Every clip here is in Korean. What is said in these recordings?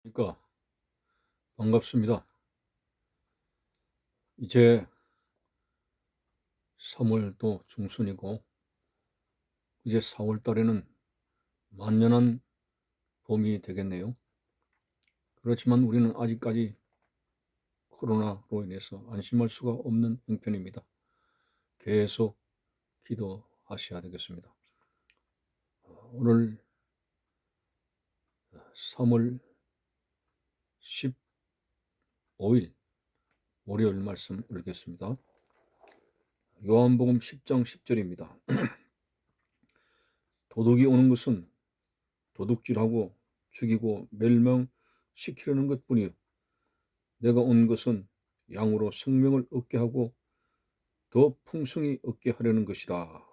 그러니까 반갑습니다. 이제 3월도 중순이고 이제 4월 달에는 만연한 봄이 되겠네요. 그렇지만 우리는 아직까지 코로나로 인해서 안심할 수가 없는 형편입니다. 계속 기도하셔야 되겠습니다. 오늘 3월 15일 월요일 말씀 읽겠습니다. 요한복음 10장 10절입니다. 도둑이 오는 것은 도둑질하고 죽이고 멸망시키려는 것뿐이요 내가 온 것은 양으로 생명을 얻게 하고 더 풍성히 얻게 하려는 것이라.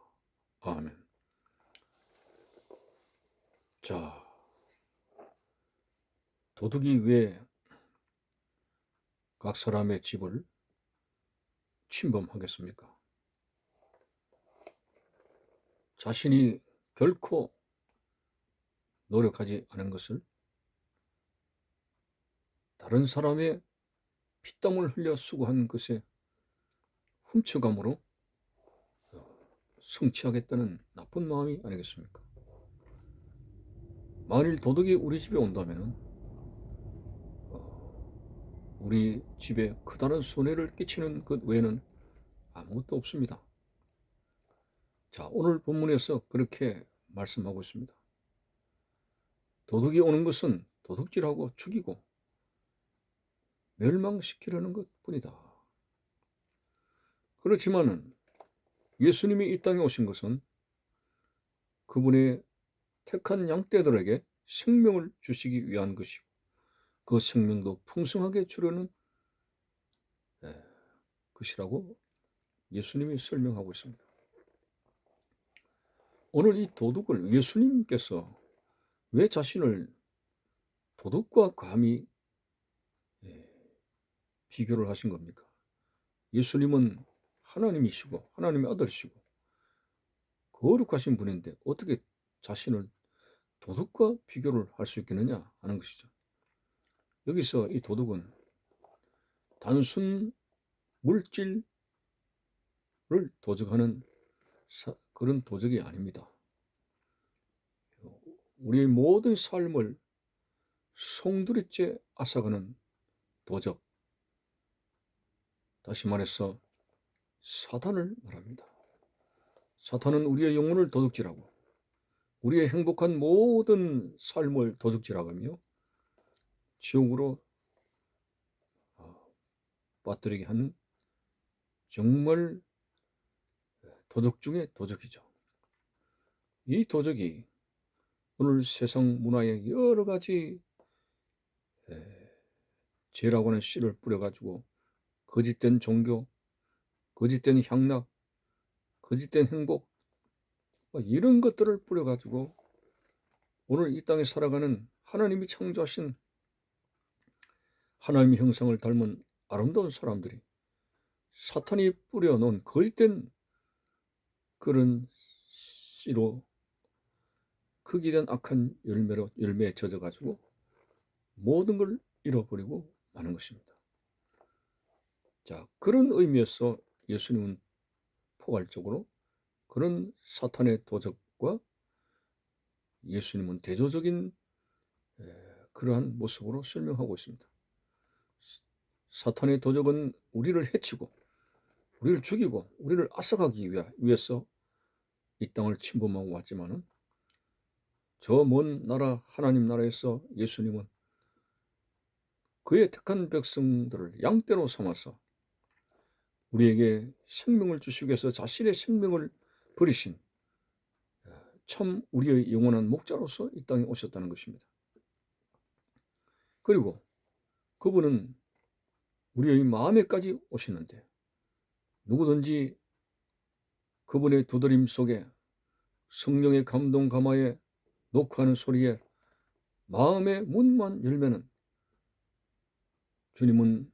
아멘. 자, 도둑이 왜 각 사람의 집을 침범하겠습니까? 자신이 결코 노력하지 않은 것을 다른 사람의 피땀을 흘려 수고한 것에 훔쳐감으로 성취하겠다는 나쁜 마음이 아니겠습니까? 만일 도둑이 우리 집에 온다면 우리 집에 크다는 손해를 끼치는 것 외에는 아무것도 없습니다. 자, 오늘 본문에서 그렇게 말씀하고 있습니다. 도둑이 오는 것은 도둑질하고 죽이고 멸망시키려는 것뿐이다. 그렇지만 예수님이 이 땅에 오신 것은 그분의 택한 양떼들에게 생명을 주시기 위한 것이고 그 생명도 풍성하게 주려는 것이라고 예수님이 설명하고 있습니다. 오늘 이 도둑을 예수님께서 왜 자신을 도둑과 감히 비교를 하신 겁니까? 예수님은 하나님이시고 하나님의 아들이시고 거룩하신 분인데 어떻게 자신을 도둑과 비교를 할 수 있겠느냐 하는 것이죠. 여기서 이 도둑은 단순 물질을 도적하는 그런 도적이 아닙니다. 우리의 모든 삶을 송두리째 앗아가는 도적, 다시 말해서 사탄을 말합니다. 사탄은 우리의 영혼을 도둑질하고 우리의 행복한 모든 삶을 도둑질하며 지옥으로 빠뜨리게 하는 정말 도적 중에 도적이죠. 이 도적이 오늘 세상 문화에 여러 가지 죄라고 하는 씨를 뿌려가지고 거짓된 종교, 거짓된 향락, 거짓된 행복 이런 것들을 뿌려가지고 오늘 이 땅에 살아가는 하나님이 창조하신 하나님의 형상을 닮은 아름다운 사람들이 사탄이 뿌려놓은 거짓된 그런 씨로 극이된 악한 열매에 젖어가지고 모든 걸 잃어버리고 마는 것입니다. 자, 그런 의미에서 예수님은 포괄적으로 그런 사탄의 도적과 예수님은 대조적인 그러한 모습으로 설명하고 있습니다. 사탄의 도적은 우리를 해치고 우리를 죽이고 우리를 앗아가기 위해서 이 땅을 침범하고 왔지만은 저 먼 나라 하나님 나라에서 예수님은 그의 택한 백성들을 양떼로 삼아서 우리에게 생명을 주시기 위해서 자신의 생명을 버리신 참 우리의 영원한 목자로서 이 땅에 오셨다는 것입니다. 그리고 그분은 우리의 마음에까지 오시는데 누구든지 그분의 두드림 속에 성령의 감동 감화에 녹화하는 소리에 마음의 문만 열면은 주님은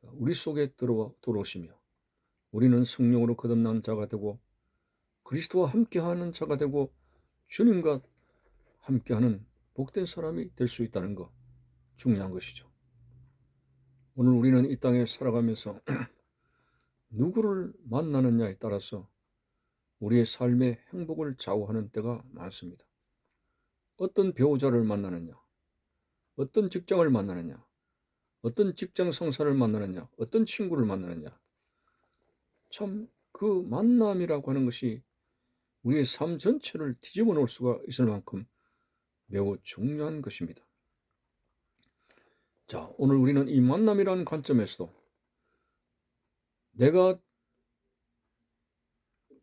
우리 속에 들어오시며 우리는 성령으로 거듭난 자가 되고 그리스도와 함께하는 자가 되고 주님과 함께하는 복된 사람이 될 수 있다는 것 중요한 것이죠. 오늘 우리는 이 땅에 살아가면서 누구를 만나느냐에 따라서 우리의 삶의 행복을 좌우하는 때가 많습니다. 어떤 배우자를 만나느냐, 어떤 직장을 만나느냐, 어떤 직장 상사를 만나느냐, 어떤 친구를 만나느냐. 참 그 만남이라고 하는 것이 우리의 삶 전체를 뒤집어 놓을 수가 있을 만큼 매우 중요한 것입니다. 자, 오늘 우리는 이 만남이라는 관점에서도 내가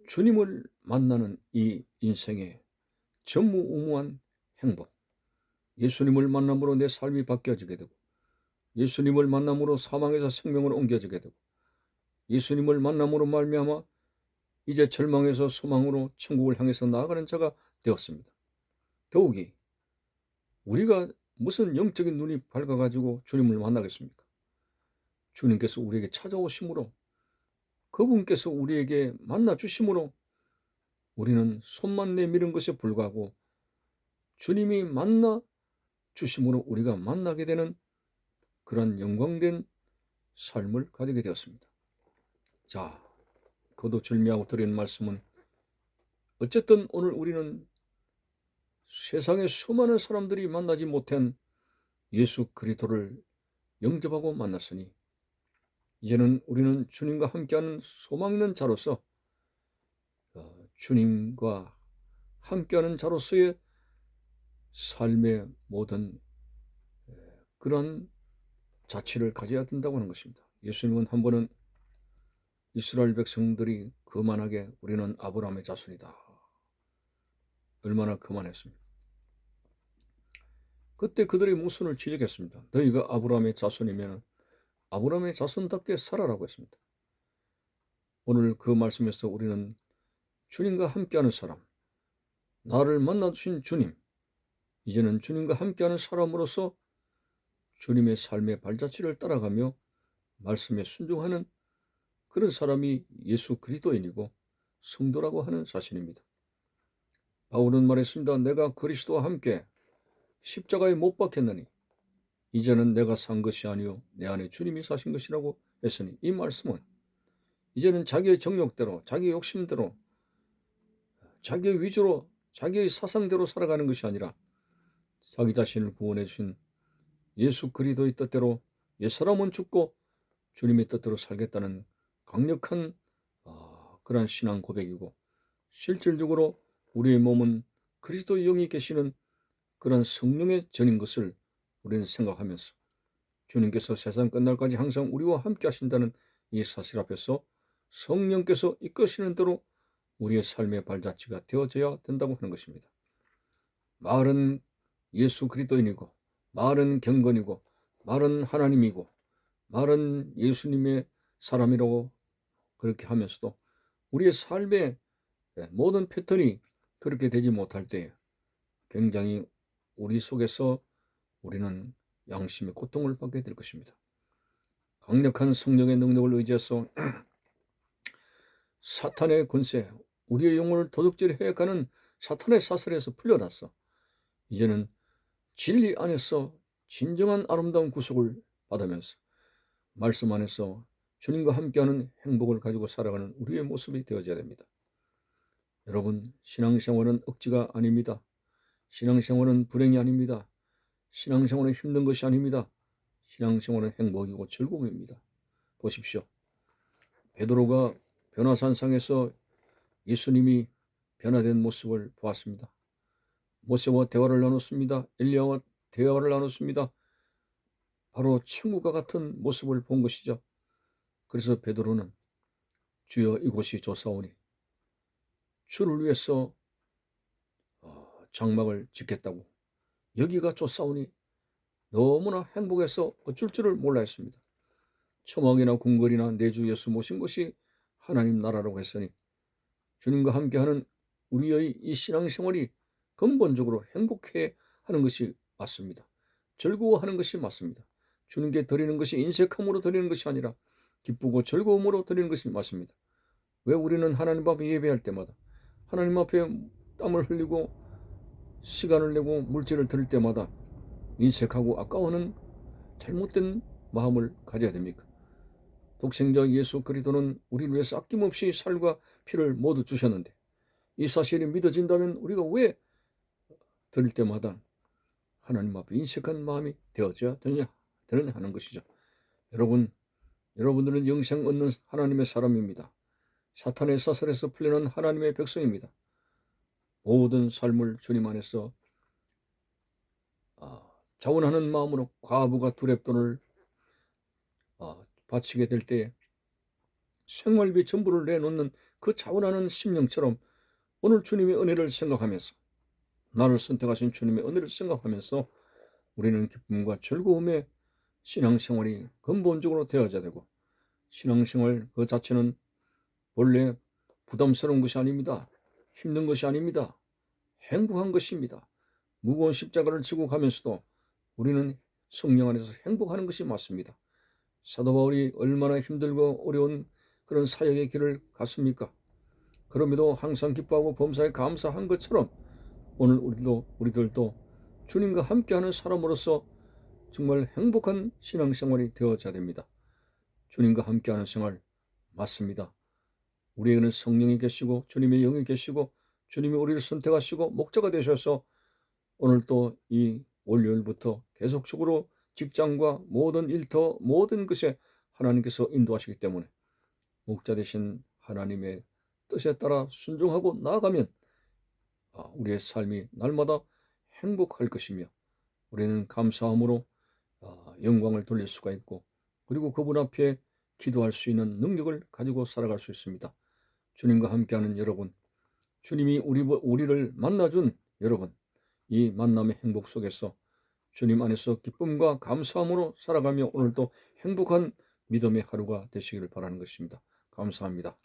주님을 만나는 이 인생의 전무후무한 행복, 예수님을 만남으로 내 삶이 바뀌어지게 되고, 예수님을 만남으로 사망에서 생명으로 옮겨지게 되고, 예수님을 만남으로 말미암아 이제 절망에서 소망으로 천국을 향해서 나아가는 자가 되었습니다. 더욱이 우리가 무슨 영적인 눈이 밝아가지고 주님을 만나겠습니까? 주님께서 우리에게 찾아오심으로, 그분께서 우리에게 만나주심으로 우리는 손만 내미는 것에 불과하고 주님이 만나주심으로 우리가 만나게 되는 그런 영광된 삶을 가지게 되었습니다. 자, 거두절미하고 드리는 말씀은 어쨌든 오늘 우리는 세상의 수많은 사람들이 만나지 못한 예수 그리스도를 영접하고 만났으니 이제는 우리는 주님과 함께하는 소망 있는 자로서 주님과 함께하는 자로서의 삶의 모든 그런 자취를 가져야 된다고 하는 것입니다. 예수님은 한 번은 이스라엘 백성들이 거만하게 우리는 아브라함의 자손이다. 얼마나 거만했습니까? 그때 그들이 모순을 지적했습니다. 너희가 아브라함의 자손이면 아브라함의 자손답게 살아라고 했습니다. 오늘 그 말씀에서 우리는 주님과 함께하는 사람, 나를 만나주신 주님, 이제는 주님과 함께하는 사람으로서 주님의 삶의 발자취를 따라가며 말씀에 순종하는 그런 사람이 예수 그리스도인이고 성도라고 하는 사실입니다. 바울은 말했습니다. 내가 그리스도와 함께 십자가에 못 박혔느니 이제는 내가 산 것이 아니요 내 안에 주님이 사신 것이라고 했으니, 이 말씀은 이제는 자기의 정욕대로, 자기의 욕심대로, 자기의 위주로, 자기의 사상대로 살아가는 것이 아니라 자기 자신을 구원해 주신 예수 그리스도의 뜻대로 옛사람은 죽고 주님의 뜻대로 살겠다는 강력한 그러한 신앙 고백이고, 실질적으로 우리의 몸은 그리스도의 영이 계시는 그런 성령의 전인 것을 우리는 생각하면서 주님께서 세상 끝날까지 항상 우리와 함께 하신다는 이 사실 앞에서 성령께서 이끄시는 대로 우리의 삶의 발자취가 되어져야 된다고 하는 것입니다. 말은 예수 그리스도인이고, 말은 경건이고, 말은 하나님이고, 말은 예수님의 사람이라고 그렇게 하면서도 우리의 삶의 모든 패턴이 그렇게 되지 못할 때 굉장히 우리 속에서 우리는 양심의 고통을 받게 될 것입니다. 강력한 성령의 능력을 의지해서 사탄의 권세, 우리의 영혼을 도둑질해가는 사탄의 사슬에서 풀려나서 이제는 진리 안에서 진정한 아름다운 구속을 받으면서 말씀 안에서 주님과 함께하는 행복을 가지고 살아가는 우리의 모습이 되어져야 됩니다. 여러분, 신앙생활은 억지가 아닙니다. 신앙생활은 불행이 아닙니다. 신앙생활은 힘든 것이 아닙니다. 신앙생활은 행복이고 즐거움입니다. 보십시오. 베드로가 변화산상에서 예수님이 변화된 모습을 보았습니다. 모세와 대화를 나눴습니다. 엘리야와 대화를 나눴습니다. 바로 친구가 같은 모습을 본 것이죠. 그래서 베드로는 주여 이곳이 좋사오니 주를 위해서 장막을 짓겠다고, 여기가 좋사오니 너무나 행복해서 어쩔 줄을 몰라 했습니다. 초막이나 궁궐이나 내 주 예수 모신 것이 하나님 나라라고 했으니 주님과 함께하는 우리의 이 신앙생활이 근본적으로 행복해 하는 것이 맞습니다. 즐거워하는 것이 맞습니다. 주님께 드리는 것이 인색함으로 드리는 것이 아니라 기쁘고 즐거움으로 드리는 것이 맞습니다. 왜 우리는 하나님 앞에 예배할 때마다, 하나님 앞에 땀을 흘리고 시간을 내고 물질을 드릴 때마다 인색하고 아까워하는 잘못된 마음을 가져야 됩니까? 독생자 예수 그리스도는 우리를 위해서 아낌없이 살과 피를 모두 주셨는데 이 사실이 믿어진다면 우리가 왜 들을 때마다 하나님 앞에 인색한 마음이 되어져야 되느냐 하는 것이죠. 여러분들은 영생 얻는 하나님의 사람입니다. 사탄의 사슬에서 풀려난 하나님의 백성입니다. 모든 삶을 주님 안에서 자원하는 마음으로 과부가 두렙돈을 바치게 될 때에 생활비 전부를 내놓는 그 자원하는 심령처럼 오늘 주님의 은혜를 생각하면서 나를 선택하신 주님의 은혜를 생각하면서 우리는 기쁨과 즐거움의 신앙생활이 근본적으로 되어져야 되고 신앙생활 그 자체는 원래 부담스러운 것이 아닙니다. 힘든 것이 아닙니다. 행복한 것입니다. 무거운 십자가를 지고 가면서도 우리는 성령 안에서 행복하는 것이 맞습니다. 사도 바울이 얼마나 힘들고 어려운 그런 사역의 길을 갔습니까? 그럼에도 항상 기뻐하고 범사에 감사한 것처럼 오늘 우리들도 주님과 함께하는 사람으로서 정말 행복한 신앙생활이 되어져야 됩니다. 주님과 함께하는 생활 맞습니다. 우리에게는 성령이 계시고 주님의 영이 계시고 주님이 우리를 선택하시고 목자가 되셔서 오늘 또 이 월요일부터 계속적으로 직장과 모든 일터 모든 것에 하나님께서 인도하시기 때문에 목자 되신 하나님의 뜻에 따라 순종하고 나아가면 우리의 삶이 날마다 행복할 것이며 우리는 감사함으로 영광을 돌릴 수가 있고 그리고 그분 앞에 기도할 수 있는 능력을 가지고 살아갈 수 있습니다. 주님과 함께하는 여러분, 주님이 우리를 만나준 여러분, 이 만남의 행복 속에서 주님 안에서 기쁨과 감사함으로 살아가며 오늘도 행복한 믿음의 하루가 되시기를 바라는 것입니다. 감사합니다.